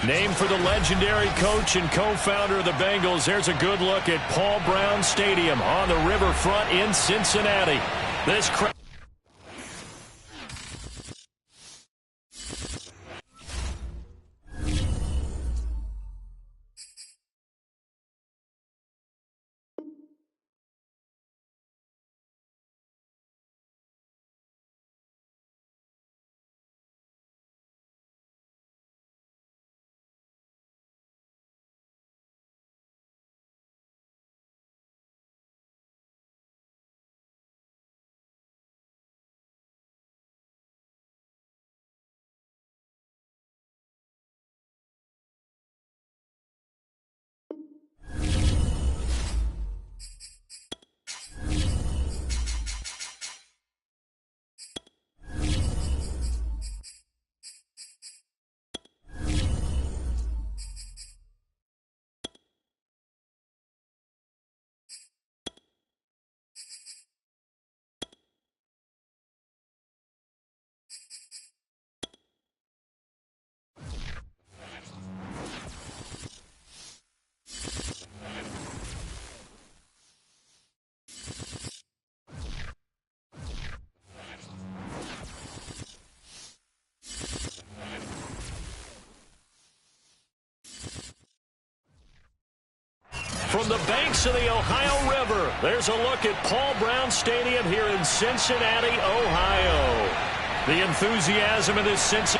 Named for the legendary coach and co-founder of the Bengals, there's a good look at Paul Brown Stadium on the riverfront in Cincinnati. This crowd. From the banks of the Ohio River, there's a look at Paul Brown Stadium here in Cincinnati, Ohio. The enthusiasm of this Cincinnati.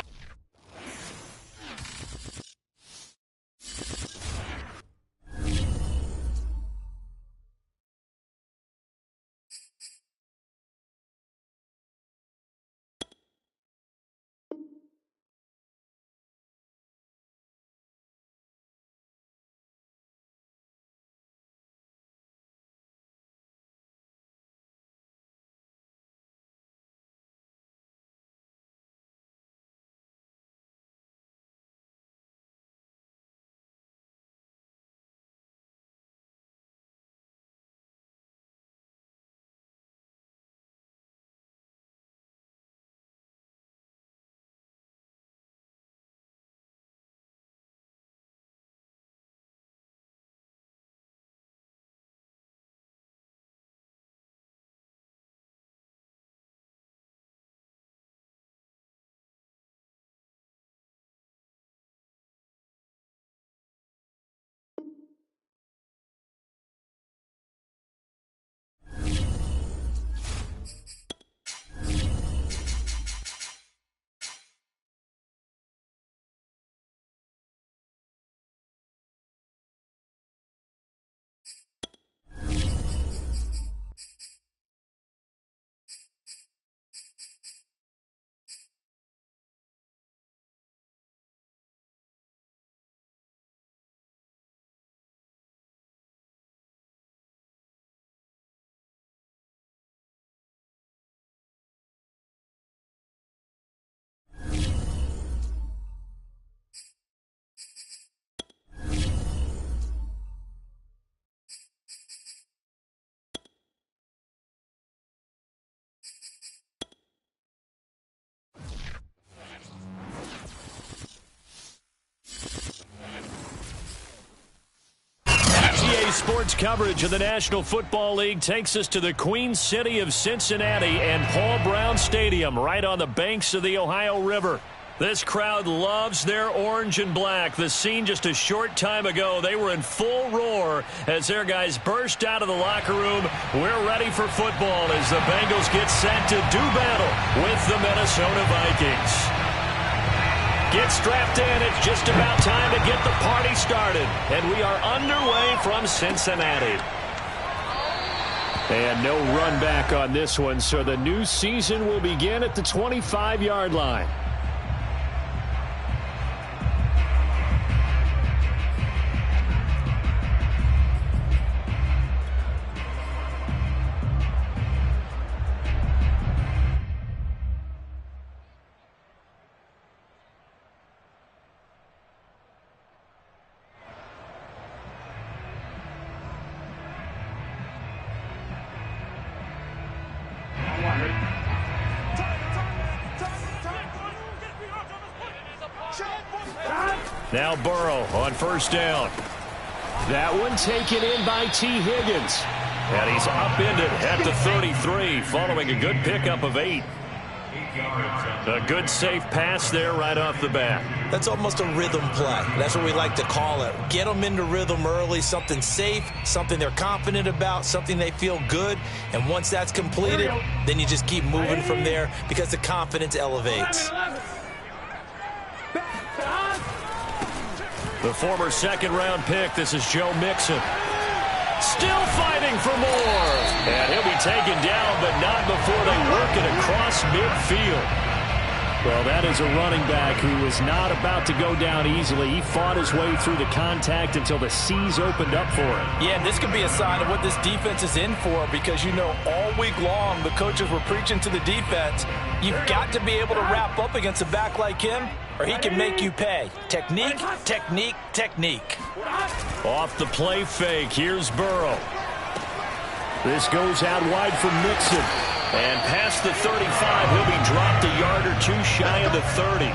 Sports coverage of the National Football League takes us to the Queen City of Cincinnati and Paul Brown Stadium right on the banks of the Ohio River. This crowd loves their orange and black. The scene just a short time ago, they were in full roar as their guys burst out of the locker room. We're ready for football as the Bengals get set to do battle with the Minnesota Vikings. Get strapped in. It's just about time to get the party started. And we are underway from Cincinnati. And no run back on this one, so the new season will begin at the 25-yard line. Now Burrow on first down. That one taken in by T. Higgins. And he's upended at the 33 following a good pickup of 8. A good safe pass there right off the bat. That's almost a rhythm play. That's what we like to call it. Get them into rhythm early, something safe, something they're confident about, something they feel good. And once that's completed, then you just keep moving from there because the confidence elevates. The former second-round pick, this is Joe Mixon. Still fighting for more. And he'll be taken down, but not before they work it across midfield. Well, that is a running back who was not about to go down easily. He fought his way through the contact until the seas opened up for him. Yeah, and this could be a sign of what this defense is in for because, you know, all week long the coaches were preaching to the defense, you've got to be able to wrap up against a back like him or he can make you pay. Technique, technique, technique. Off the play fake, here's Burrow. This goes out wide for Mixon. And past the 35, he'll be dropped a yard or two shy of the 30.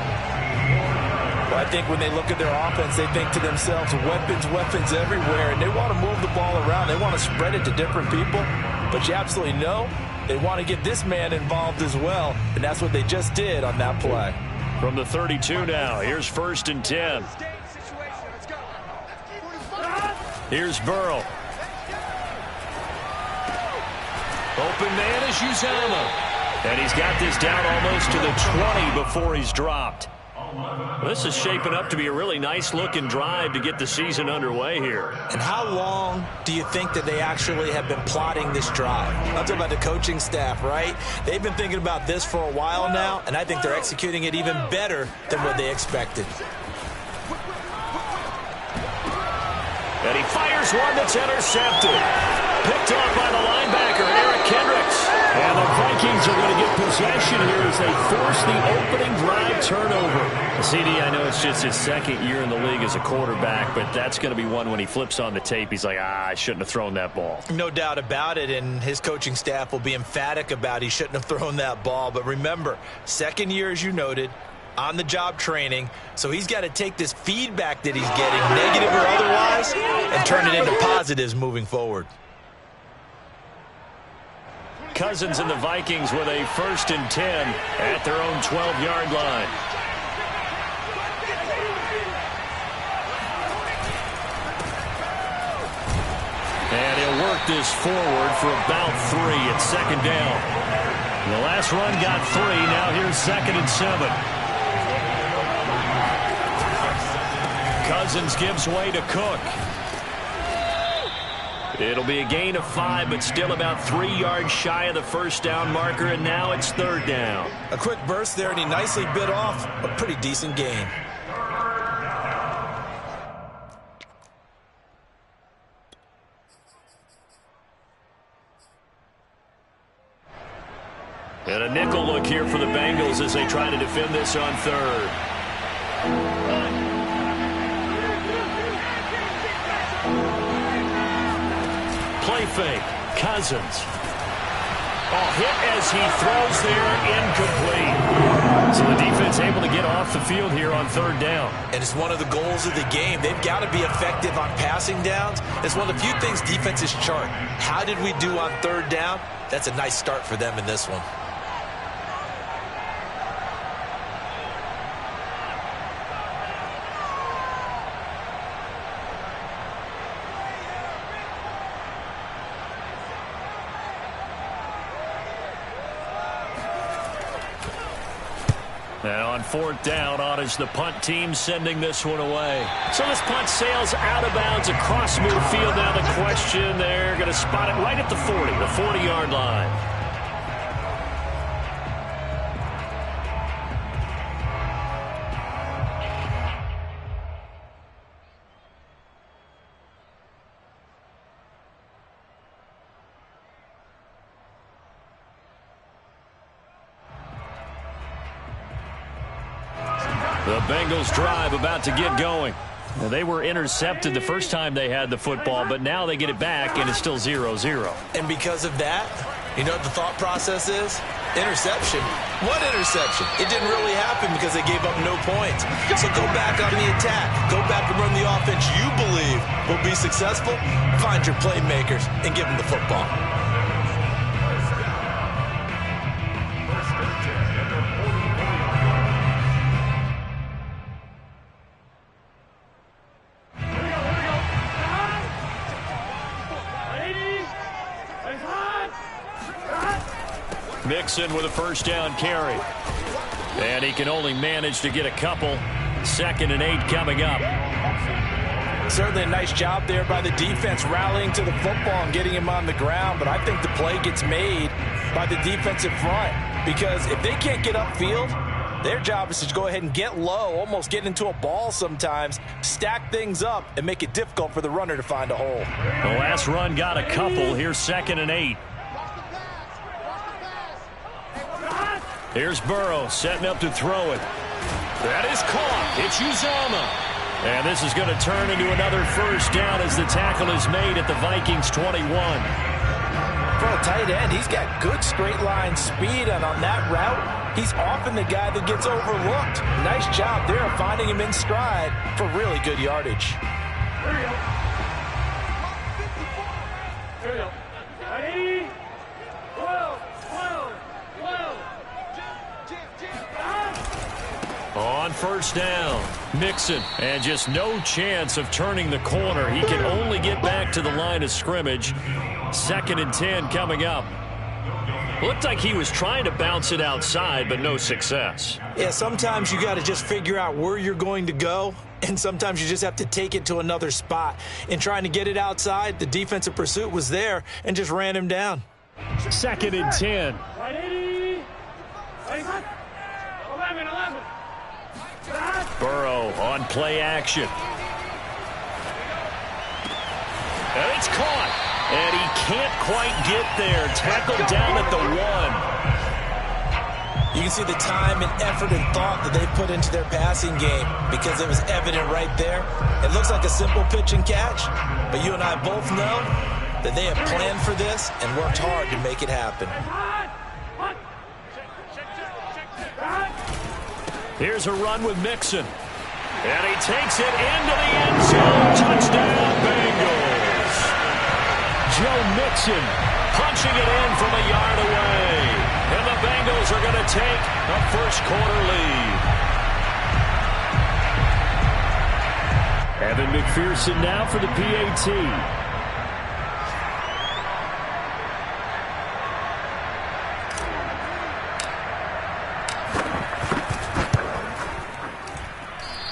Well, I think when they look at their offense, they think to themselves, weapons, weapons everywhere, and they want to move the ball around. They want to spread it to different people. But you absolutely know they want to get this man involved as well, and that's what they just did on that play. From the 32 now, here's 1st and 10. Here's Burrow. Open man is Uzama. And he's got this down almost to the 20 before he's dropped. This is shaping up to be a really nice-looking drive to get the season underway here. And how long do you think that they actually have been plotting this drive? I'm talking about the coaching staff, right? They've been thinking about this for a while now, and I think they're executing it even better than what they expected. And he fires one that's intercepted. Picked off by the linebacker, Eric Kendricks. And the Vikings are going to get possession here as they force the opening drive turnover. CD, I know it's just his second year in the league as a quarterback, but that's going to be one when he flips on the tape. He's like, I shouldn't have thrown that ball. No doubt about it, and his coaching staff will be emphatic about he shouldn't have thrown that ball. But remember, second year, as you noted, on-the-job training, so he's got to take this feedback that he's getting, negative or otherwise, and turn it into positives moving forward. Cousins and the Vikings with a 1st and 10 at their own 12-yard line. And he'll work this forward for about 3 at 2nd down. The last run got 3. Now here's 2nd and 7. Cousins gives way to Cook. It'll be a gain of 5, but still about 3 yards shy of the 1st down marker, and now it's 3rd down. A quick burst there, and he nicely bit off a pretty decent gain. And a nickel look here for the Bengals as they try to defend this on 3rd. Play fake. Cousins. Oh, hit as he throws there, incomplete. So the defense able to get off the field here on 3rd down. And it's one of the goals of the game. They've got to be effective on passing downs. It's one of the few things defenses chart. How did we do on 3rd down? That's a nice start for them in this one. And on fourth down, on is the punt team sending this one away. So this punt sails out of bounds across midfield. Now the question, they're going to spot it right at the 40, the 40-yard line. The Bengals drive about to get going. Now, they were intercepted the first time they had the football, but now they get it back, and it's still 0-0. And because of that, you know what the thought process is? Interception. What interception? It didn't really happen because they gave up no points. So go back on the attack. Go back and run the offense you believe will be successful. Find your playmakers and give them the football. Mixon with a first down carry. And he can only manage to get a couple. 2nd and 8 coming up. Certainly a nice job there by the defense rallying to the football and getting him on the ground. But I think the play gets made by the defensive front. Because if they can't get upfield, their job is to go ahead and get low, almost get into a ball sometimes, stack things up, and make it difficult for the runner to find a hole. The last run got a couple. Here's 2nd and 8. Here's Burrow setting up to throw it. That is caught. It's Uzomah. And this is going to turn into another first down as the tackle is made at the Vikings 21. For a tight end, he's got good straight line speed, and on that route, he's often the guy that gets overlooked. Nice job there of finding him in stride for really good yardage. Here we go. Ready? 12. On first down, Mixon, and just no chance of turning the corner. He can only get back to the line of scrimmage. 2nd and 10 coming up. Looked like he was trying to bounce it outside, but no success. Yeah, sometimes you got to just figure out where you're going to go, and sometimes you just have to take it to another spot. In trying to get it outside, the defensive pursuit was there and just ran him down. 2nd and 10. 11. Burrow on play action. And it's caught. And he can't quite get there. Tackled down at the 1. You can see the time and effort and thought that they put into their passing game because it was evident right there. It looks like a simple pitch and catch, but you and I both know that they have planned for this and worked hard to make it happen. Here's a run with Mixon. And he takes it into the end zone. Touchdown, Bengals. Joe Mixon punching it in from a yard away. And the Bengals are going to take a first-quarter lead. Evan McPherson now for the PAT.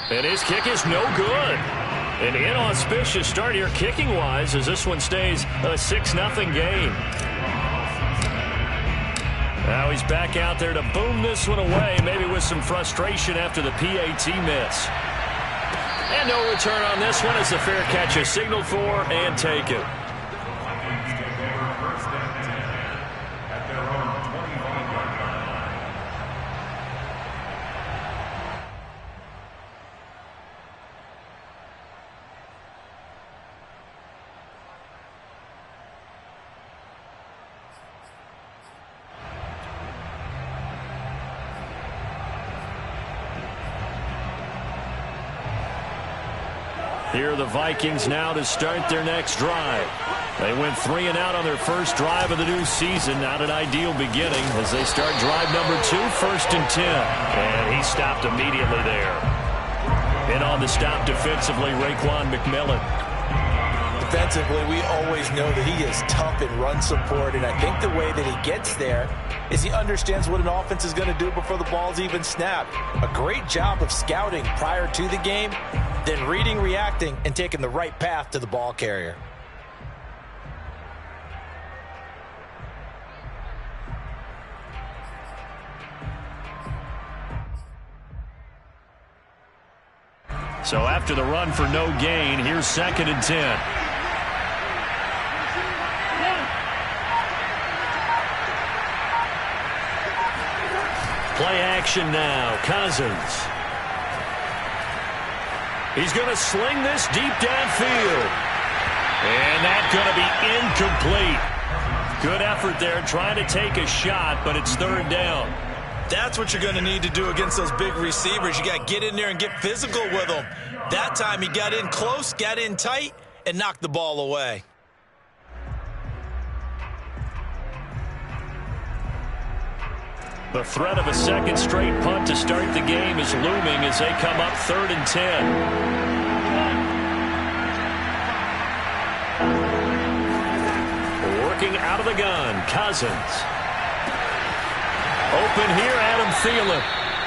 And his kick is no good. An inauspicious start here kicking-wise as this one stays a 6-0 game. Now he's back out there to boom this one away, maybe with some frustration after the PAT miss. And no return on this one as the fair catch is signaled for and taken. Here are the Vikings now to start their next drive. They went 3 and out on their first drive of the new season. Not an ideal beginning as they start drive number 2, 1st and 10. And he stopped immediately there. And on the stop defensively, Raekwon McMillan. defensively, we always know that he is tough in run support, and I think the way that he gets there is he understands what an offense is going to do before the ball's even snapped. A great job of scouting prior to the game, then reading, reacting, and taking the right path to the ball carrier. So after the run for no gain, here's 2nd and 10. Play action now. Cousins. He's going to sling this deep downfield. And that's going to be incomplete. Good effort there trying to take a shot, but it's 3rd down. That's what you're going to need to do against those big receivers. You got to get in there and get physical with them. That time he got in close, got in tight, and knocked the ball away. The threat of a second straight punt to start the game is looming as they come up 3rd and 10. Working out of the gun, Cousins. Open here, Adam Thielen.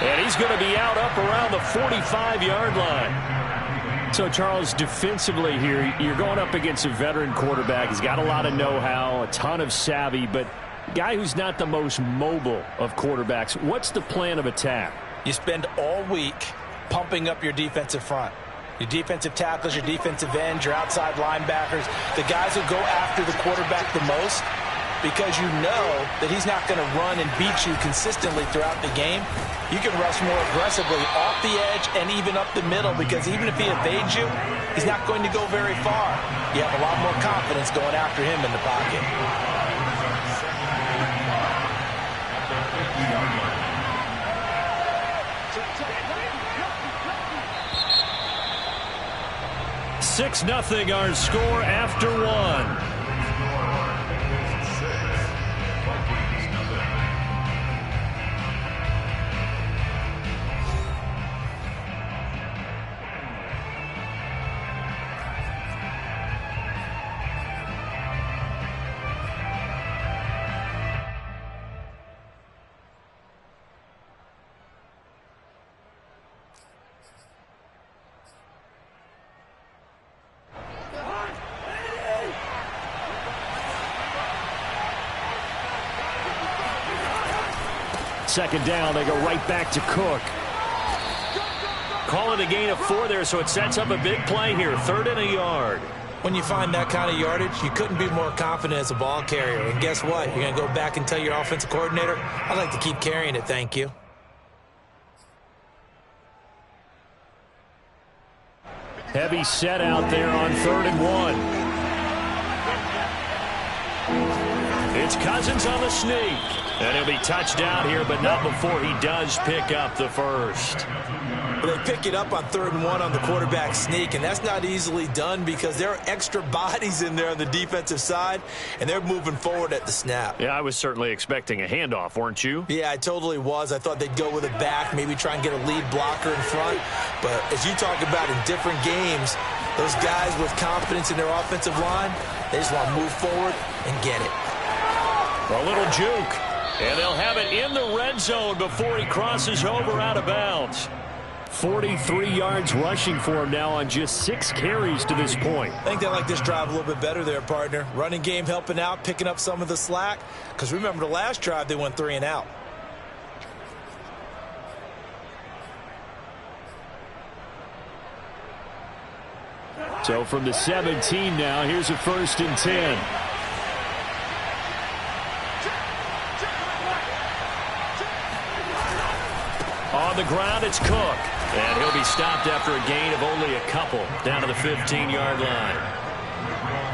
And he's going to be out up around the 45-yard line. So, Charles, defensively here, you're going up against a veteran quarterback. He's got a lot of know-how, a ton of savvy, but a guy who's not the most mobile of quarterbacks. What's the plan of attack? You spend all week pumping up your defensive front. Your defensive tackles, your defensive ends, your outside linebackers, the guys who go after the quarterback the most, because you know that he's not going to run and beat you consistently throughout the game. You can rush more aggressively off the edge and even up the middle, because even if he evades you, he's not going to go very far. You have a lot more confidence going after him in the pocket. Six 0 our score after one. Second down, they go right back to Cook. Call it a gain of 4 there, so it sets up a big play here. 3rd and a yard. When you find that kind of yardage, you couldn't be more confident as a ball carrier. And guess what? You're going to go back and tell your offensive coordinator, I'd like to keep carrying it, thank you. Heavy set out there on 3rd and 1. It's Cousins on the sneak. And he'll be touched down here, but not before he does pick up the first. They pick it up on 3rd and 1 on the quarterback sneak, and that's not easily done because there are extra bodies in there on the defensive side, and they're moving forward at the snap. Yeah, I was certainly expecting a handoff, weren't you? Yeah, I totally was. I thought they'd go with it back, maybe try and get a lead blocker in front. But as you talk about in different games, those guys with confidence in their offensive line, they just want to move forward and get it. A little juke. And they'll have it in the red zone before he crosses over out of bounds. 43 yards rushing for him now on just 6 carries to this point. I think they like this drive a little bit better there, partner. Running game helping out, picking up some of the slack. Because remember the last drive, they went 3 and out. So from the 17 now, here's a 1st and 10. On the ground, it's Cook. And he'll be stopped after a gain of only a couple down to the 15-yard line.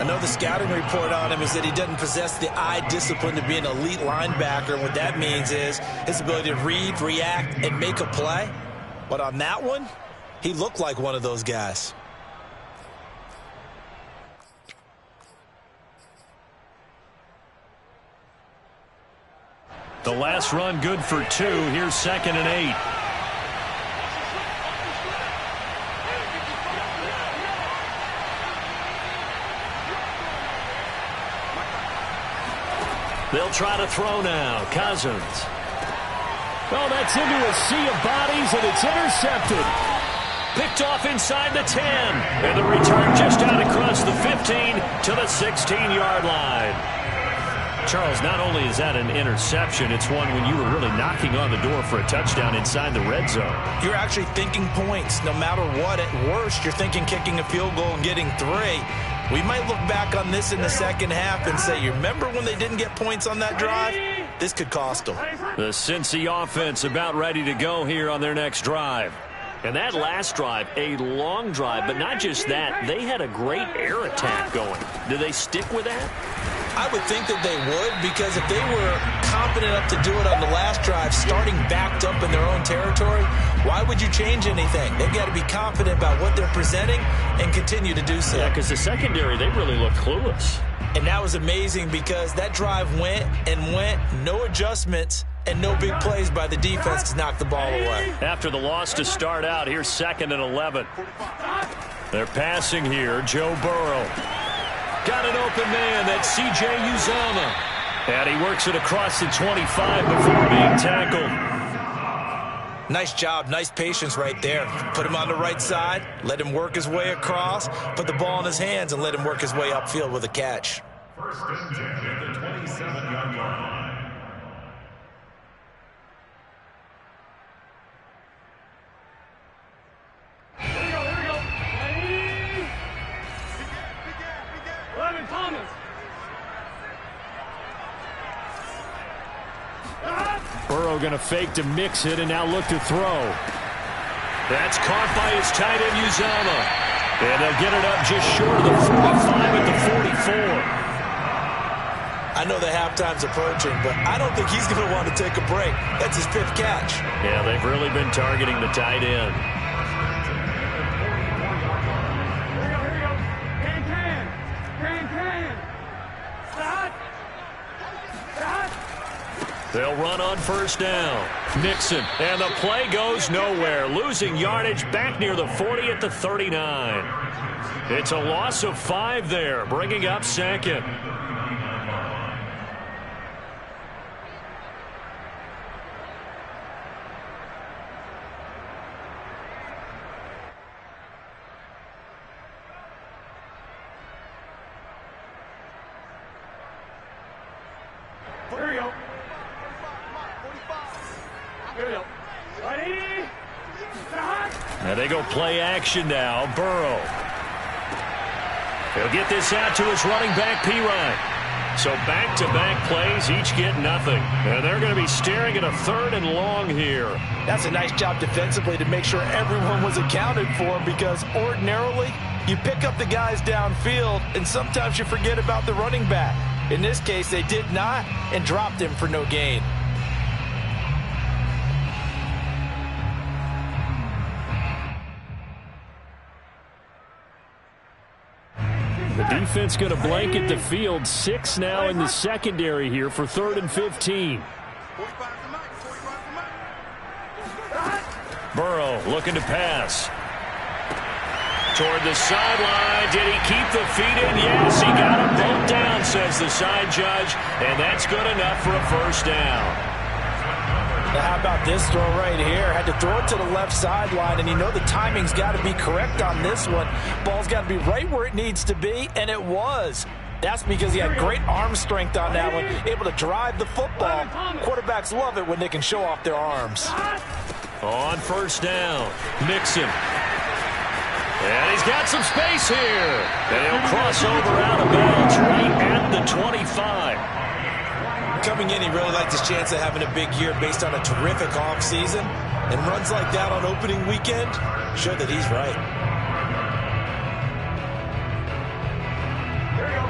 I know the scouting report on him is that he doesn't possess the eye discipline to be an elite linebacker. And what that means is his ability to read, react, and make a play. But on that one, he looked like one of those guys. The last run good for 2. Here's 2nd and 8. They'll try to throw now. Cousins. Oh, that's into a sea of bodies, and it's intercepted. Picked off inside the 10. And the return just out across the 15 to the 16-yard line. Charles, not only is that an interception, it's one when you were really knocking on the door for a touchdown inside the red zone. You're actually thinking points. No matter what, at worst, you're thinking kicking a field goal and getting 3. We might look back on this in the second half and say, you remember when they didn't get points on that drive? This could cost them. The Cincy offense about ready to go here on their next drive. And that last drive, a long drive, but not just that. They had a great air attack going. Do they stick with that? I would think that they would, because if they were confident enough to do it on the last drive, starting backed up in their own territory, why would you change anything? They've got to be confident about what they're presenting and continue to do so. Yeah, because the secondary, they really look clueless. And that was amazing because that drive went and went, no adjustments, and no big plays by the defense to knock the ball away. After the loss to start out, here's 2nd and 11. They're passing here. Joe Burrow. Got an open man. That's C.J. Uzomah. And he works it across the 25 before being tackled. Nice job. Nice patience right there. Put him on the right side. Let him work his way across. Put the ball in his hands and let him work his way upfield with a catch. First and 10 at the 27-yard line. Burrow going to fake to mix it and now look to throw. That's caught by his tight end, Uzomah. And they'll get it up just short of the 45 at the 44. I know the halftime's approaching, but I don't think he's going to want to take a break. That's his 5th catch. Yeah, they've really been targeting the tight end. They'll run on first down. Mixon, and the play goes nowhere. Losing yardage back near the 40 at the 39. It's a loss of 5 there, bringing up 2nd. Here we go. Now they go play action now. Burrow. He'll get this out to his running back, Pirine. So back-to-back plays, each get nothing. And they're going to be staring at a 3rd and long here. That's a nice job defensively to make sure everyone was accounted for, because ordinarily you pick up the guys downfield and sometimes you forget about the running back. In this case, they did not and dropped him for no gain. The defense going to blanket the field. 6 now in the secondary here for 3rd and 15. Burrow looking to pass. Toward the sideline. Did he keep the feet in? Yes, he got them both down, says the side judge. And that's good enough for a first down. Now how about this throw right here? Had to throw it to the left sideline, and you know the timing's got to be correct on this one. Ball's got to be right where it needs to be, and it was. That's because he had great arm strength on that one, able to drive the football. Quarterbacks love it when they can show off their arms. On first down, Mixon. And he's got some space here. And he'll cross over out of bounds right at the 25. Coming in, he really liked his chance of having a big year based on a terrific offseason. And runs like that on opening weekend show that he's right. Here we go.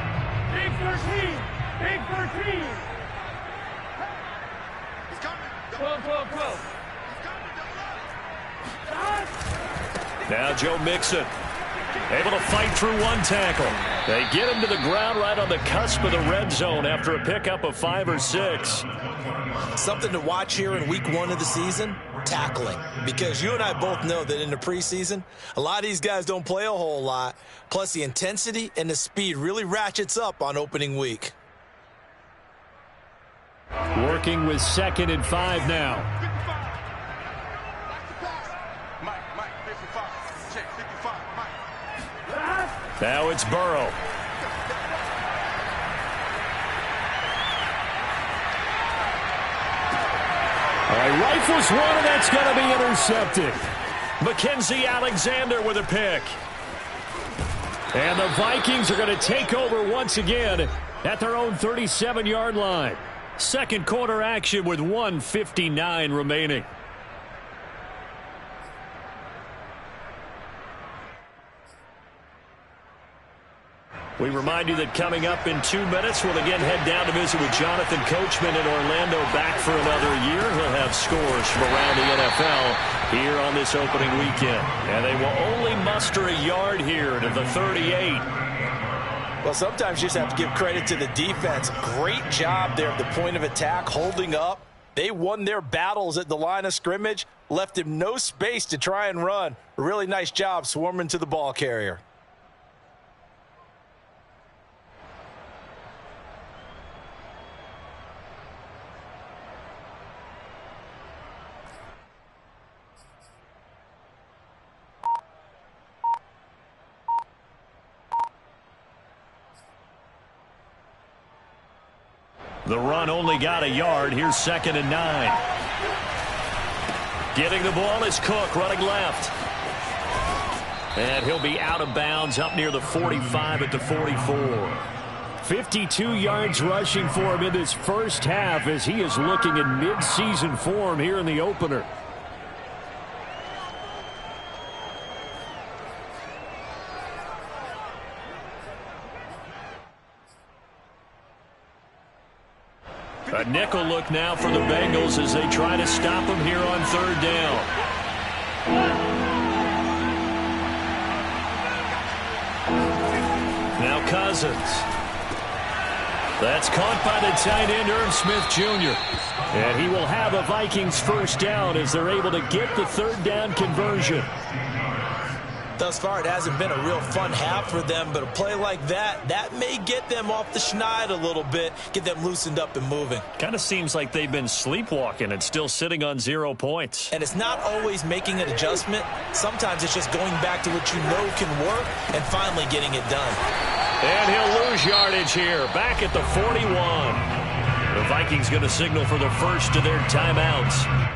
Big 13. Big 13. He's coming. 12, 12, 12. Now Joe Mixon able to fight through one tackle. They get him to the ground right on the cusp of the red zone after a pickup of 5 or 6. Something to watch here in week 1 of the season, tackling. Because you and I both know that in the preseason, a lot of these guys don't play a whole lot. Plus the intensity and the speed really ratchets up on opening week. Working with 2nd and 5 now. Now it's Burrow. All right, rifles one, and that's going to be intercepted. Mackenzie Alexander with a pick. And the Vikings are going to take over once again at their own 37-yard line. Second quarter action with 1:59 remaining. We remind you that coming up in 2 minutes, we'll again head down to visit with Jonathan Coachman in Orlando, back for another year. He'll have scores from around the NFL here on this opening weekend. And they will only muster a yard here to the 38. Well, sometimes you just have to give credit to the defense. Great job there at the point of attack, holding up. They won their battles at the line of scrimmage, left him no space to try and run. A really nice job swarming to the ball carrier. The run only got a yard. Here's 2nd and 9. Getting the ball is Cook, running left. And he'll be out of bounds up near the 45 at the 44. 52 yards rushing for him in this first half as he is looking in mid-season form here in the opener. A nickel look now for the Bengals as they try to stop him here on 3rd down. Now Cousins. That's caught by the tight end, Irv Smith Jr. And he will have a Vikings first down as they're able to get the 3rd down conversion. Thus far, it hasn't been a real fun half for them, but a play like that may get them off the schneid a little bit, get them loosened up and moving. Kind of seems like they've been sleepwalking and still sitting on 0 points. And it's not always making an adjustment. Sometimes it's just going back to what you know can work and finally getting it done. And he'll lose yardage here, back at the 41. The Vikings going to signal for the first of their timeouts.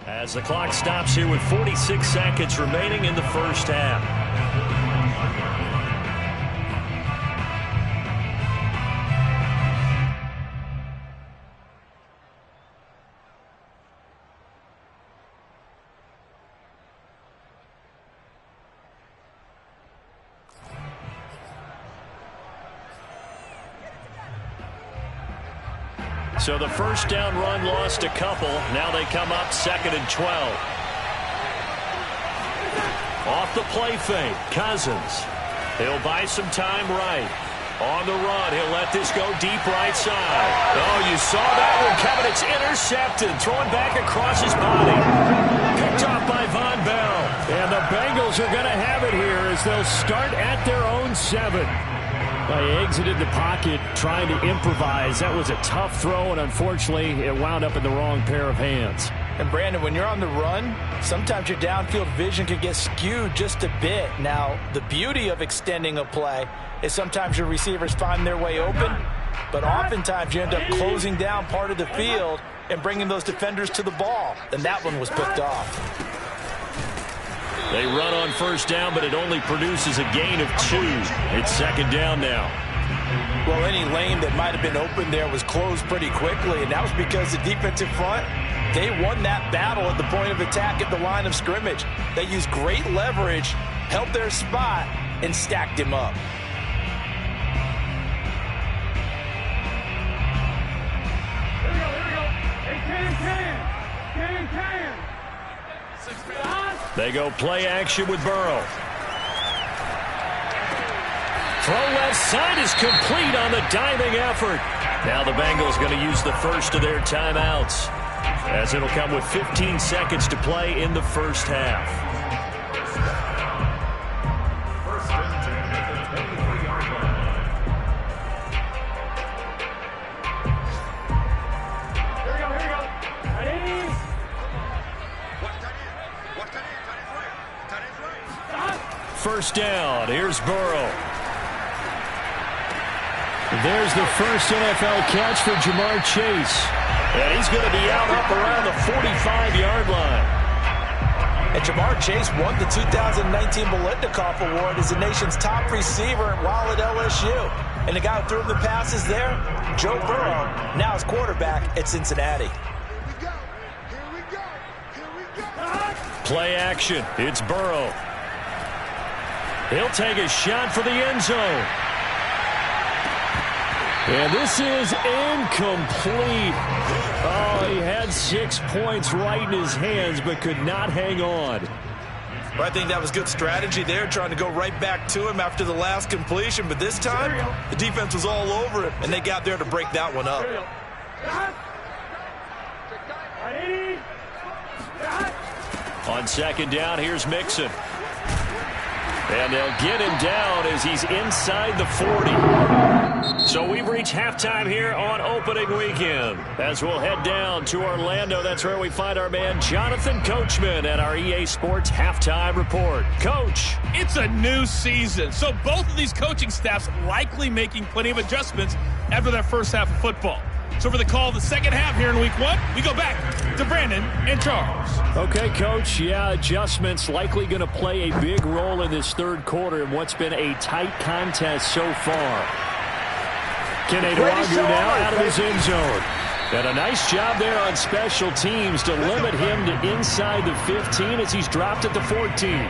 As the clock stops here with 46 seconds remaining in the first half. So the first down run lost a couple. Now they come up 2nd and 12. Off the play fake, Cousins. He'll buy some time right. On the run, he'll let this go deep right side. Oh, you saw that one coming. It's intercepted. Thrown back across his body. Picked off by Von Bell. And the Bengals are going to have it here as they'll start at their own 7. Well, he exited the pocket trying to improvise. That was a tough throw, and unfortunately, it wound up in the wrong pair of hands. And Brandon, when you're on the run, sometimes your downfield vision can get skewed just a bit. Now, the beauty of extending a play is sometimes your receivers find their way open, but oftentimes you end up closing down part of the field and bringing those defenders to the ball. And that one was picked off. They run on first down, but it only produces a gain of 2. It's second down now. Well, any lane that might have been open there was closed pretty quickly, and that was because the defensive front, they won that battle at the point of attack at the line of scrimmage. They used great leverage, held their spot, and stacked him up. Here we go. Hey, can. They go play action with Burrow. Throw left side is complete on the diving effort. Now the Bengals going to use the first of their timeouts, as it'll come with 15 seconds to play in the first half. First and 10 at the 23-yard line. Here we go. Ready? First down. Here's Burrow. There's the first NFL catch for Jamar Chase. And he's going to be out up around the 45-yard line. And Jamar Chase won the 2019 Biletnikoff Award as the nation's top receiver while at LSU. And the guy who threw him the passes there, Joe Burrow, now his quarterback at Cincinnati. Here we go. Play action. It's Burrow. He'll take a shot for the end zone. And this is incomplete. Oh, he had 6 points right in his hands, but could not hang on. Well, I think that was good strategy there, trying to go right back to him after the last completion. But this time, the defense was all over him, and they got there to break that one up. On second down, here's Mixon. And they'll get him down as he's inside the 40. So we've reached halftime here on opening weekend. As we'll head down to Orlando, that's where we find our man Jonathan Coachman at our EA Sports Halftime Report. Coach. It's a new season, so both of these coaching staffs likely making plenty of adjustments after that first half of football. So for the call of the second half here in week 1, we go back to Brandon and Charles. Okay, Coach. Yeah, adjustments likely going to play a big role in this third quarter in what's been a tight contest so far. Keneduagu now out of his end zone. And a nice job there on special teams to limit him to inside the 15 as he's dropped at the 14.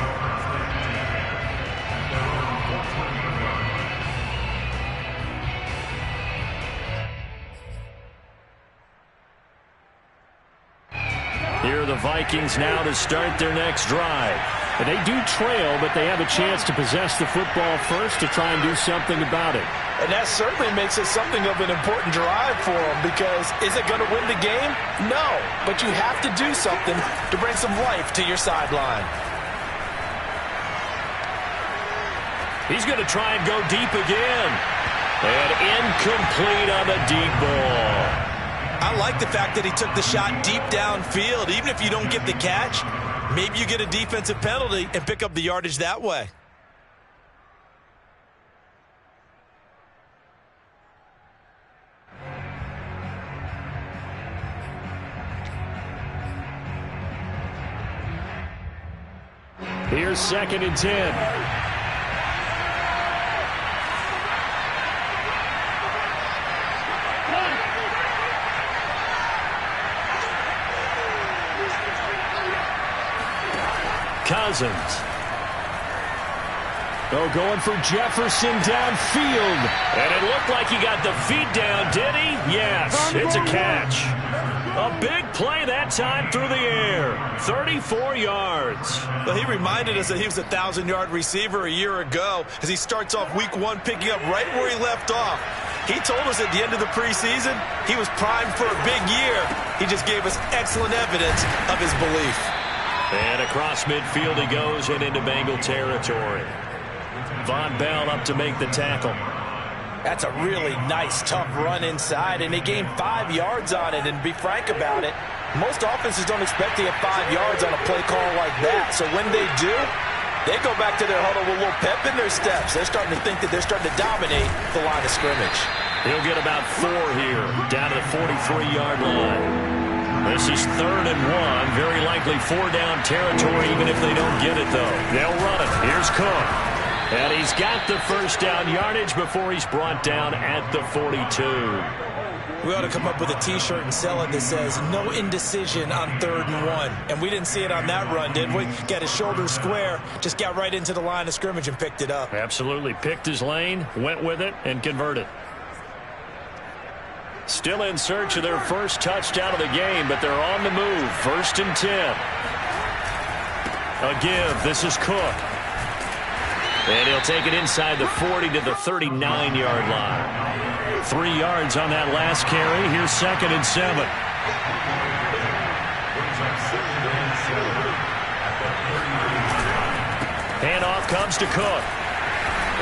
Here are the Vikings now to start their next drive. And they do trail, but they have a chance to possess the football first to try and do something about it. And that certainly makes it something of an important drive for them, because is it going to win the game? No, but you have to do something to bring some life to your sideline. He's going to try and go deep again. And incomplete on the deep ball. I like the fact that he took the shot deep downfield. Even if you don't get the catch, maybe you get a defensive penalty and pick up the yardage that way. Here's second and 10. Cousins. Oh, going for Jefferson downfield. And it looked like he got the feet down, did he? Yes, it's a catch. A big play that time through the air. 34 yards. Well, he reminded us that he was a 1,000-yard receiver a year ago as he starts off week 1 picking up right where he left off. He told us at the end of the preseason he was primed for a big year. He just gave us excellent evidence of his belief. And across midfield he goes and into Bengal territory. Von Bell up to make the tackle. That's a really nice, tough run inside, and they gained 5 yards on it. And to be frank about it, most offenses don't expect to get 5 yards on a play call like that. So when they do, they go back to their huddle with a little pep in their steps. They're starting to think that they're starting to dominate the line of scrimmage. He'll get about 4 here, down to the 43-yard line. This is 3rd and 1. Very likely 4-down territory, even if they don't get it, though. They'll run it. Here's Cook. And he's got the first down yardage before he's brought down at the 42. We ought to come up with a T-shirt and sell it that says, no indecision on 3rd and 1. And we didn't see it on that run, did we? Got his shoulders square, just got right into the line of scrimmage and picked it up. Absolutely. Picked his lane, went with it, and converted. Still in search of their first touchdown of the game, but they're on the move. 1st and 10. A give. This is Cook. And he'll take it inside the 40 to the 39-yard line. 3 yards on that last carry. Here's 2nd and 7. Handoff comes to Cook.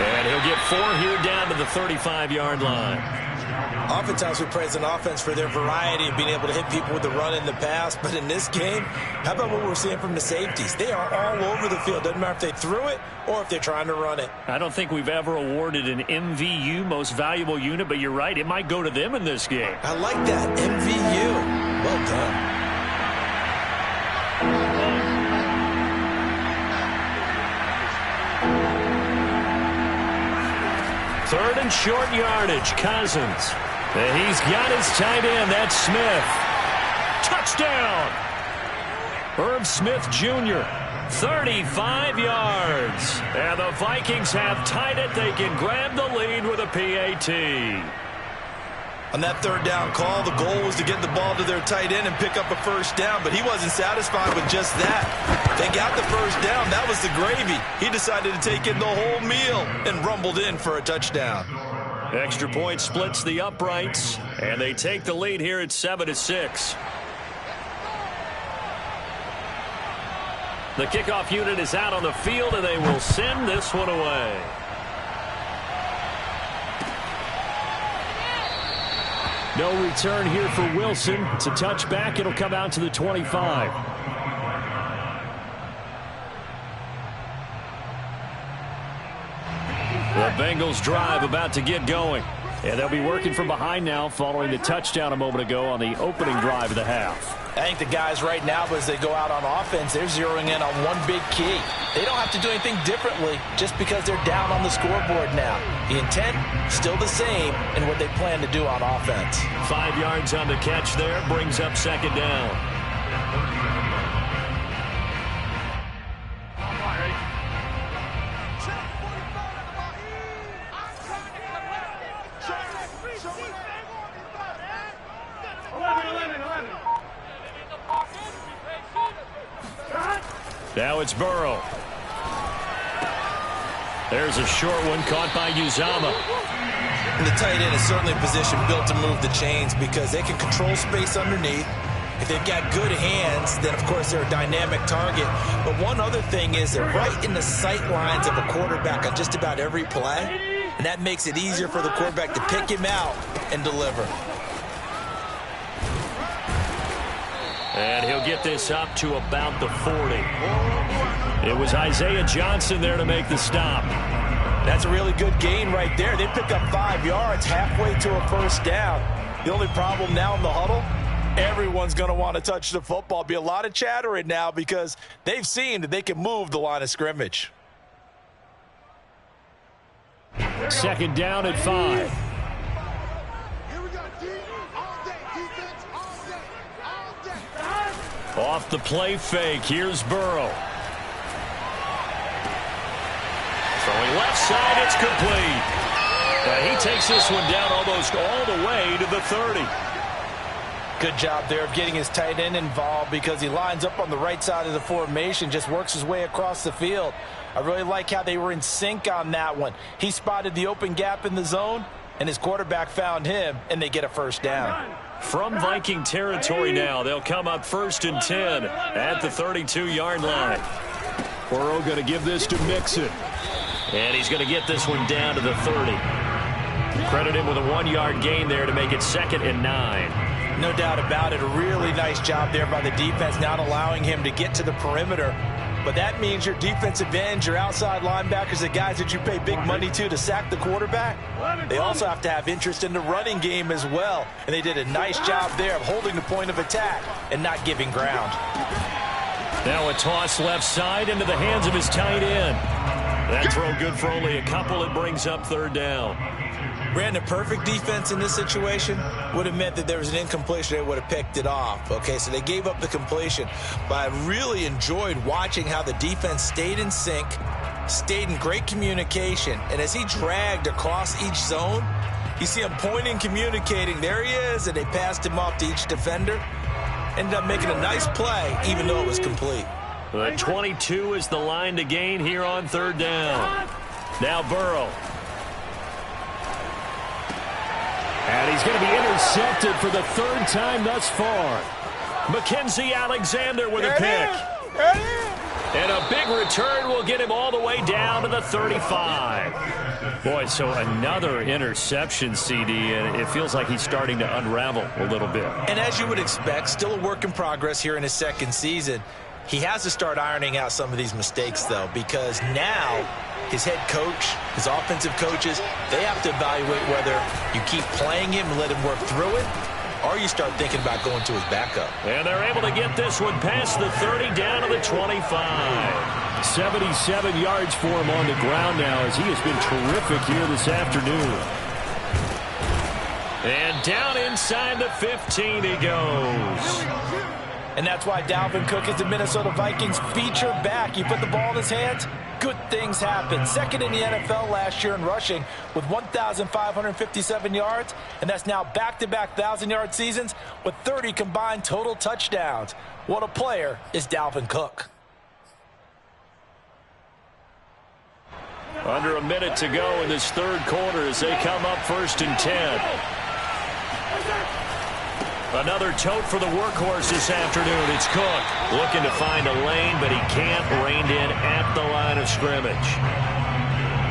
And he'll get 4 here down to the 35-yard line. Oftentimes we praise an offense for their variety of being able to hit people with the run in the pass. But in this game, how about what we're seeing from the safeties? They are all over the field. Doesn't matter if they threw it or if they're trying to run it. I don't think we've ever awarded an MVU, most valuable unit, but you're right. It might go to them in this game. I like that. MVU. Well done. Third and short yardage. Cousins. He's got his tight end. That's Smith. Touchdown. Herb Smith Jr. 35 yards. And the Vikings have tied it. They can grab the lead with a PAT. On that 3rd down call, the goal was to get the ball to their tight end and pick up a first down, but he wasn't satisfied with just that. They got the first down. That was the gravy. He decided to take in the whole meal and rumbled in for a touchdown. Extra point splits the uprights, and they take the lead here at 7-6. The kickoff unit is out on the field, and they will send this one away. No return here for Wilson. It's a touchback. It'll come out to the 25. The Bengals drive about to get going. And they'll be working from behind now following the touchdown a moment ago on the opening drive of the half. I think the guys right now, as they go out on offense, they're zeroing in on one big key. They don't have to do anything differently just because they're down on the scoreboard now. The intent, still the same in what they plan to do on offense. 5 yards on the catch there, brings up 2nd down. Now it's Burrow. There's a short one caught by Uzama. And the tight end is certainly a position built to move the chains because they can control space underneath. If they've got good hands, then of course they're a dynamic target. But one other thing is they're right in the sight lines of a quarterback on just about every play. And that makes it easier for the quarterback to pick him out and deliver. And he'll get this up to about the 40. It was Isaiah Johnson there to make the stop. That's a really good gain right there. They pick up 5 yards halfway to a first down. The only problem now in the huddle, everyone's going to want to touch the football. Be a lot of chattering now because they've seen that they can move the line of scrimmage. 2nd down at 5. Off the play fake. Here's Burrow. Throwing left side. It's complete. He takes this one down almost all the way to the 30. Good job there of getting his tight end involved because he lines up on the right side of the formation, just works his way across the field. I really like how they were in sync on that one. He spotted the open gap in the zone, and his quarterback found him, and they get a first down. From Viking territory now, they'll come up 1st and 10 at the 32-yard line. Burrow going to give this to Mixon. And he's going to get this one down to the 30. Credit him with a 1-yard gain there to make it 2nd and 9. No doubt about it. A really nice job there by the defense, not allowing him to get to the perimeter. But that means your defensive ends, your outside linebackers, the guys that you pay big money to sack the quarterback, they also have to have interest in the running game as well. And they did a nice job there of holding the point of attack and not giving ground. Now a toss left side into the hands of his tight end. That throw good for only a couple. It brings up 3rd down. Brandon, perfect defense in this situation would have meant that there was an incompletion. They would have picked it off. Okay, so they gave up the completion. But I really enjoyed watching how the defense stayed in sync, stayed in great communication. And as he dragged across each zone, you see him pointing, communicating. There he is, and they passed him off to each defender. Ended up making a nice play, even though it was complete. The 22 is the line to gain here on 3rd down. Now Burrow. And he's going to be intercepted for the 3rd time thus far. Mackenzie Alexander with a pick. And a big return will get him all the way down to the 35. Boy, so another interception, CD, and it feels like he's starting to unravel a little bit. And as you would expect, still a work in progress here in his 2nd season. He has to start ironing out some of these mistakes, though, because now his head coach, his offensive coaches, they have to evaluate whether you keep playing him and let him work through it, or you start thinking about going to his backup. And they're able to get this one past the 30 down to the 25. 77 yards for him on the ground now as he has been terrific here this afternoon. And down inside the 15 he goes. And that's why Dalvin Cook is the Minnesota Vikings feature back. You put the ball in his hands, good things happen. 2nd in the NFL last year in rushing with 1,557 yards, and that's now back-to-back 1,000-yard seasons with 30 combined total touchdowns. What a player is Dalvin Cook. Under a minute to go in this 3rd quarter as they come up 1st and 10. Another tote for the workhorse this afternoon. It's Cook looking to find a lane, but he can't. Reined in at the line of scrimmage.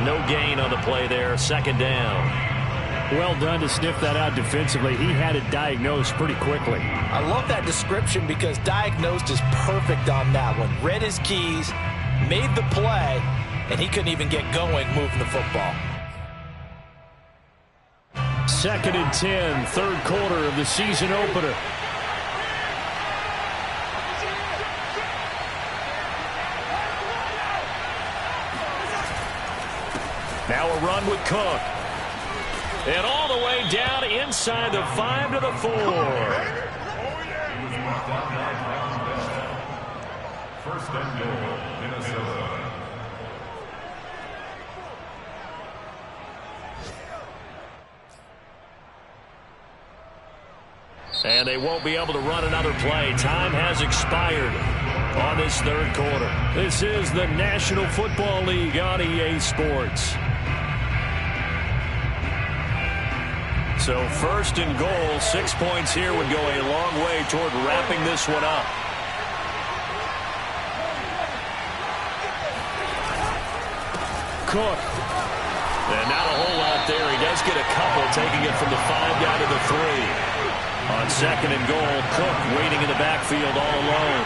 No gain on the play there. 2nd down. Well done to sniff that out defensively. He had it diagnosed pretty quickly. I love that description because diagnosed is perfect on that one. Read his keys, made the play, and he couldn't even get going moving the football. 2nd and 10, 3rd quarter of the season opener. Now a run with Cook. And all the way down inside the 5 to the 4. 1st and goal, Minnesota. And they won't be able to run another play. Time has expired on this 3rd quarter. This is the National Football League on EA Sports. So 1st and goal, 6 points here would go a long way toward wrapping this one up. Cook. And not a whole lot there. He does get a couple, taking it from the 5 down to the 3. On 2nd and goal, Cook waiting in the backfield all alone.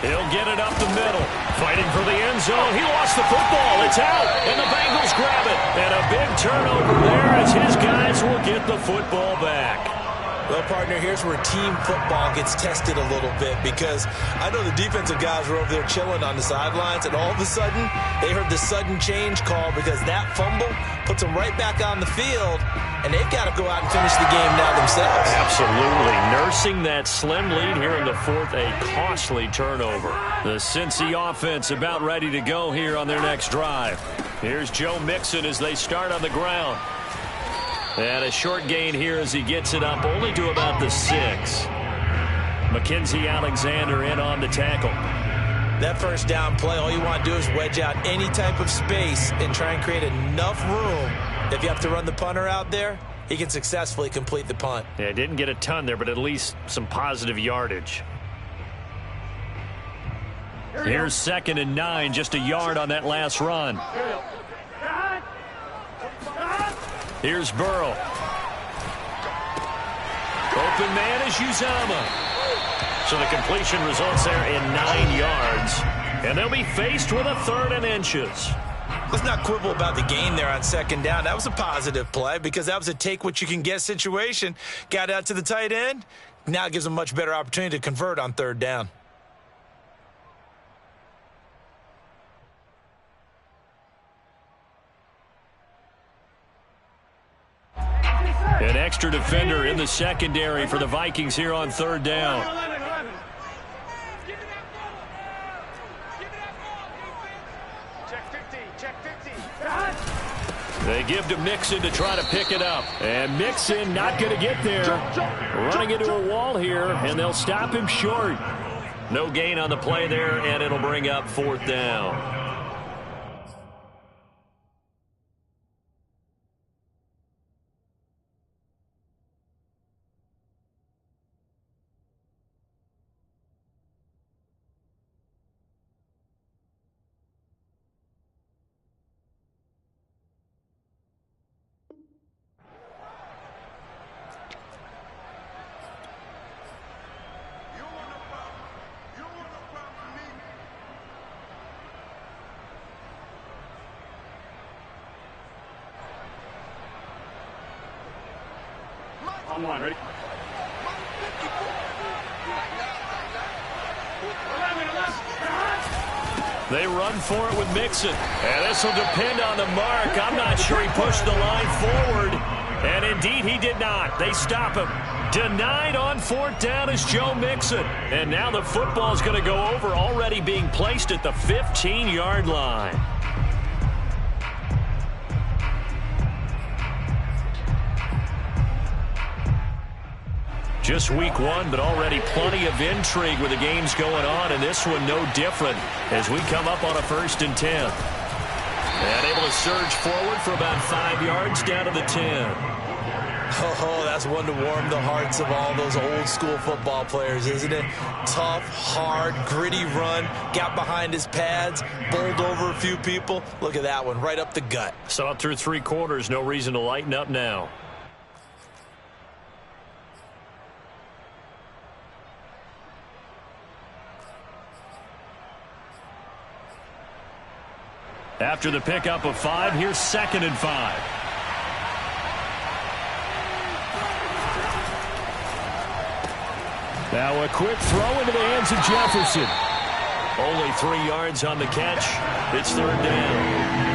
He'll get it up the middle. Fighting for the end zone. He lost the football. It's out. And the Bengals grab it. And a big turnover there as his guys will get the football back. Well, partner, here's where team football gets tested a little bit because I know the defensive guys were over there chilling on the sidelines, and all of a sudden, they heard the sudden change call because that fumble puts them right back on the field, and they've got to go out and finish the game now themselves. Absolutely. Nursing that slim lead here in the 4th, a costly turnover. The Cincy offense about ready to go here on their next drive. Here's Joe Mixon as they start on the ground. And a short gain here as he gets it up only to about the 6. Mackenzie Alexander in on the tackle. That 1st down play, all you want to do is wedge out any type of space and try and create enough room. If you have to run the punter out there, he can successfully complete the punt. Yeah, didn't get a ton there, but at least some positive yardage. Here's 2nd and 9, just a yard on that last run. Here's Burrow. Open man is Uzama. So the completion results there in 9 yards. And they'll be faced with a 3rd and inches. Let's not quibble about the gain there on 2nd down. That was a positive play because that was a take-what-you-can-get situation. Got out to the tight end. Now it gives them a much better opportunity to convert on 3rd down. An extra defender in the secondary for the Vikings here on 3rd down. They give to Mixon to try to pick it up. And Mixon not going to get there. Running into a wall here, and they'll stop him short. No gain on the play there, and it'll bring up 4th down. Online, ready? They run for it with Mixon. And this will depend on the mark. I'm not sure he pushed the line forward. And indeed, he did not. They stop him. Denied on 4th down is Joe Mixon. And now the football is going to go over, already being placed at the 15-yard line. Just week 1, but already plenty of intrigue with the games going on, and this one no different as we come up on a 1st and 10. And able to surge forward for about 5 yards down to the 10. Oh, that's one to warm the hearts of all those old-school football players, isn't it? Tough, hard, gritty run, got behind his pads, bowled over a few people. Look at that one, right up the gut. Saw it through 3 quarters, no reason to lighten up now. After the pickup of 5, here's 2nd and 5. Now a quick throw into the hands of Jefferson. Only 3 yards on the catch. It's 3rd down.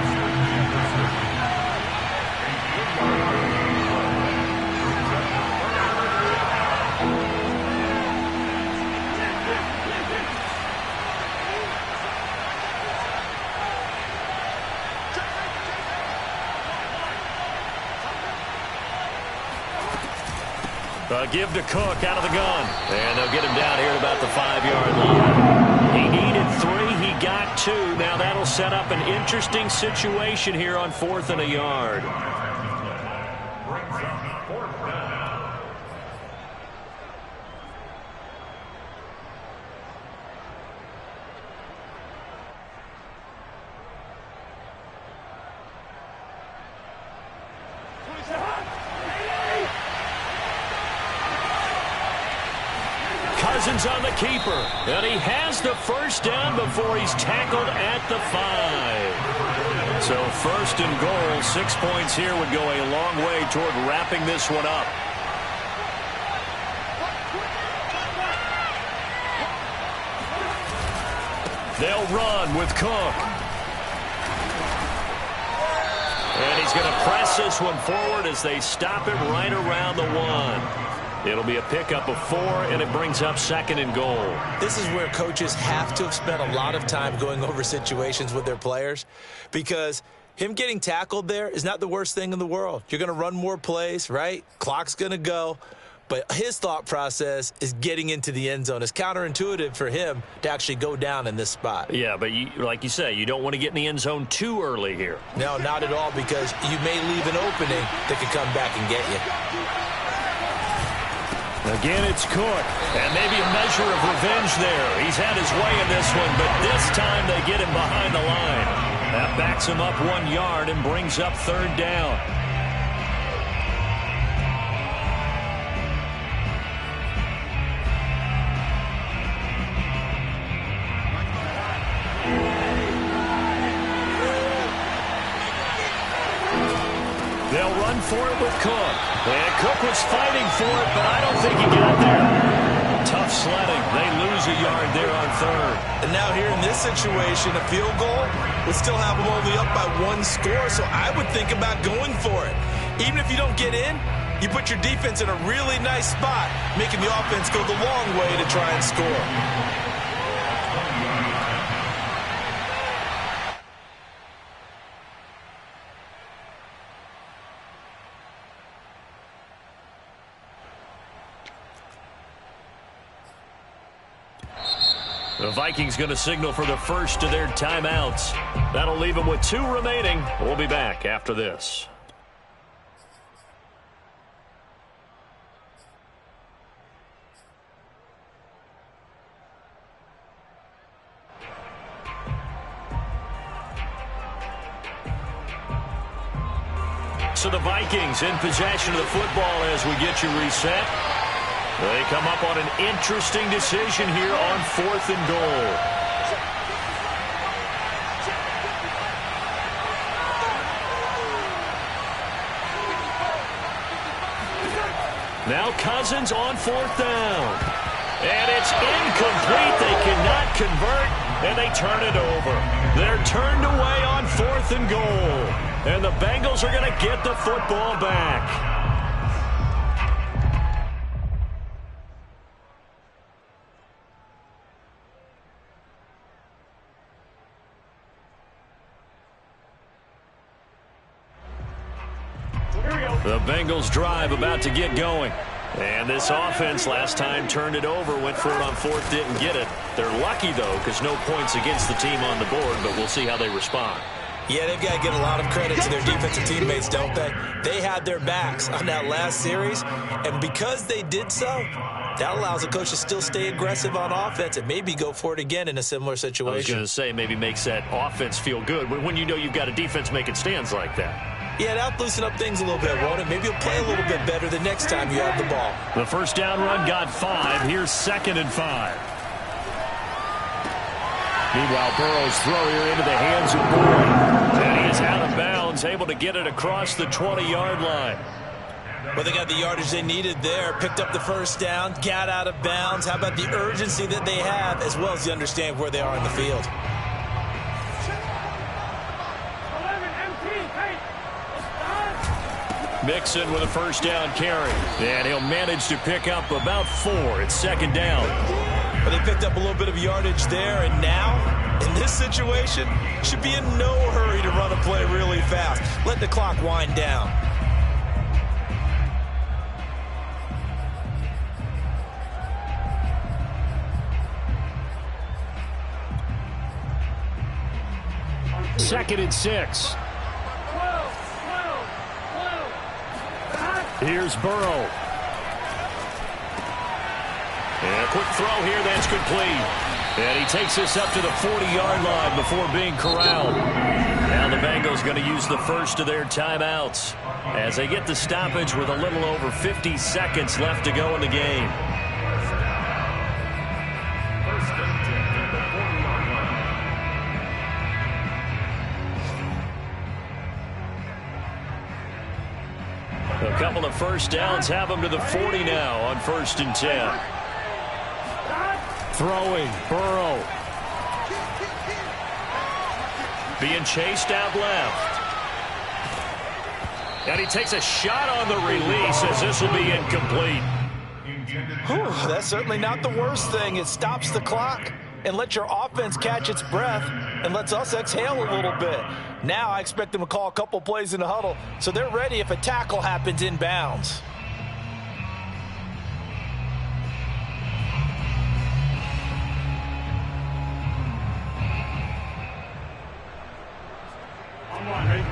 Give to Cook out of the gun. And they'll get him down here at about the 5-yard line. He needed 3. He got 2. Now that'll set up an interesting situation here on 4th and a yard. On the keeper, and he has the 1st down before he's tackled at the 5. So 1st and goal, 6 points here would go a long way toward wrapping this one up. They'll run with Cook. And he's going to press this one forward as they stop it right around the 1. It'll be a pickup of 4, and it brings up 2nd and goal. This is where coaches have to have spent a lot of time going over situations with their players, because him getting tackled there is not the worst thing in the world. You're going to run more plays, right? Clock's going to go. But his thought process is getting into the end zone. It's counterintuitive for him to actually go down in this spot. Yeah, but like you say, you don't want to get in the end zone too early here. No, not at all, because you may leave an opening that could come back and get you. Again, it's Cook. And maybe a measure of revenge there. He's had his way in this one, but this time they get him behind the line. That backs him up 1 yard and brings up 3rd down. They'll run for it with Cook. And Cook was fighting for it, but I don't think he got there. Tough sledding. They lose a yard there on 3rd. And now here in this situation, a field goal would still have them only up by 1 score, so I would think about going for it. Even if you don't get in, you put your defense in a really nice spot, making the offense go the long way to try and score. The Vikings going to signal for the first of their timeouts. That'll leave them with 2 remaining. We'll be back after this. So the Vikings in possession of the football as we get you reset. They come up on an interesting decision here on 4th and goal. Now Cousins on 4th down. And it's incomplete. They cannot convert, and they turn it over. They're turned away on 4th and goal. And the Bengals are going to get the football back. The Bengals drive about to get going. And this offense last time turned it over, went for it on 4th, didn't get it. They're lucky, though, because no points against the team on the board, but we'll see how they respond. Yeah, they've got to get a lot of credit to their defensive teammates, don't they? They had their backs on that last series, and because they did so, that allows the coach to still stay aggressive on offense and maybe go for it again in a similar situation. I was going to say, maybe makes that offense feel good when you know you've got a defense making stands like that. Yeah, that'll loosen up things a little bit, won't it? Maybe you'll play a little bit better the next time you have the ball. The first down run got 5. Here's 2nd and 5. Meanwhile, Burrow's throw here into the hands of Boyd. And he is out of bounds, able to get it across the 20-yard line. Well, they got the yardage they needed there, picked up the first down, got out of bounds. How about the urgency that they have, as well as the understanding where they are in the field? Mixon with a first down carry. And he'll manage to pick up about 4. It's 2nd down. But they picked up a little bit of yardage there, and now, in this situation, should be in no hurry to run a play really fast. Let the clock wind down. Second and 6. Here's Burrow. And a quick throw here, that's complete. And he takes this up to the 40-yard line before being corralled. Now the Bengals going to use the first of their timeouts as they get the stoppage with a little over 50 seconds left to go in the game. A couple of first downs have them to the 40 now on 1st and 10. Throwing, Burrow. Being chased out left. And he takes a shot on the release as this will be incomplete. Whew, that's certainly not the worst thing. It stops the clock and lets your offense catch its breath and lets us exhale a little bit. Now I expect them to call a couple plays in the huddle so they're ready if a tackle happens inbounds.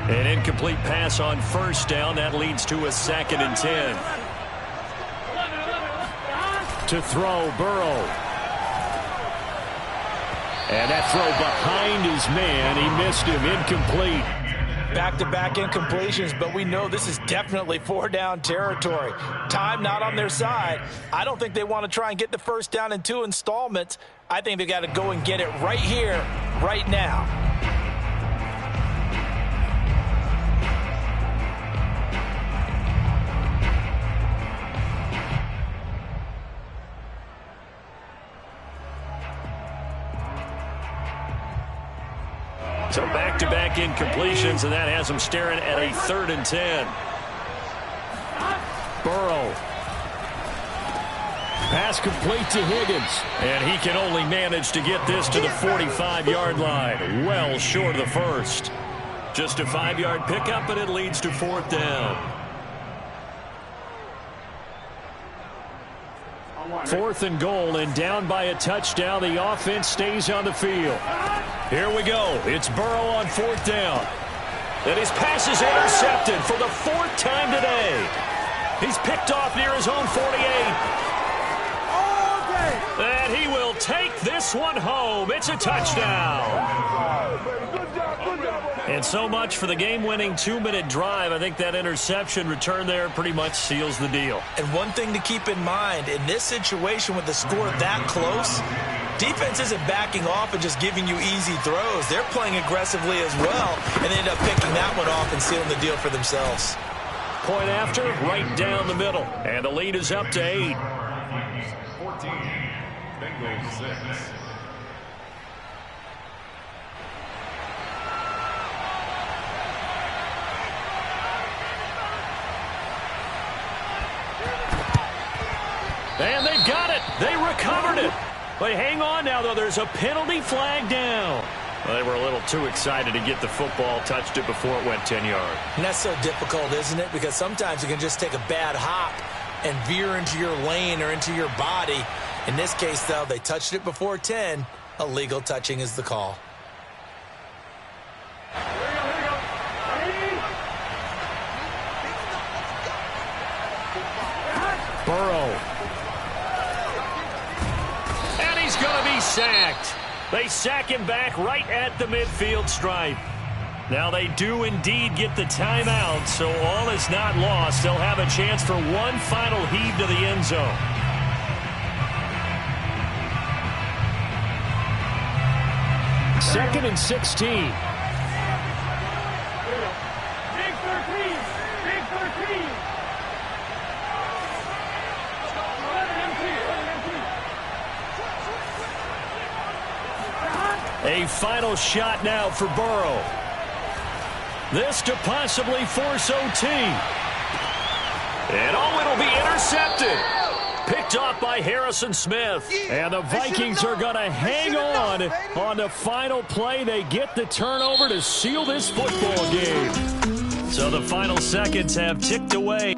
An incomplete pass on first down. That leads to a 2nd and 10. To throw, Burrow. And that throw behind his man. He missed him. Incomplete. Back-to-back incompletions, but we know this is definitely four-down territory. Time not on their side. I don't think they want to try and get the first down in 2 installments. I think they got to go and get it right here, right now. So back-to-back incompletions, and that has them staring at a 3rd and 10. Burrow. Pass complete to Higgins. And he can only manage to get this to the 45-yard line. Well short of the first. Just a 5-yard pickup, and it leads to 4th down. 4th and goal, and down by a touchdown. The offense stays on the field. Here we go. It's Burrow on 4th down. And his pass is intercepted for the 4th time today. He's picked off near his own 48. And he will take this one home. It's a touchdown. And so much for the game-winning 2-minute drive. I think that interception return there pretty much seals the deal. And one thing to keep in mind, in this situation with the score that close, defense isn't backing off and just giving you easy throws. They're playing aggressively as well, and they end up picking that one off and sealing the deal for themselves. Point after, right down the middle. And the lead is up to 8. 14, Bengals 6. And they've got it. They recovered it. But hang on now, though. There's a penalty flag down. Well, they were a little too excited to get the football, touched it before it went 10 yards. And that's so difficult, isn't it? Because sometimes you can just take a bad hop and veer into your lane or into your body. In this case, though, they touched it before 10. Illegal touching is the call. Burrow. And he's going to be sacked. They sack him back right at the midfield stripe. Now they do indeed get the timeout, so all is not lost. They'll have a chance for one final heave to the end zone. Second and 16. Big 13. Big 13. A final shot now for Burrow. This to possibly force OT. And oh, it'll be intercepted. Picked off by Harrison Smith. And the Vikings are going to hang on the final play. They get the turnover to seal this football game. So the final seconds have ticked away.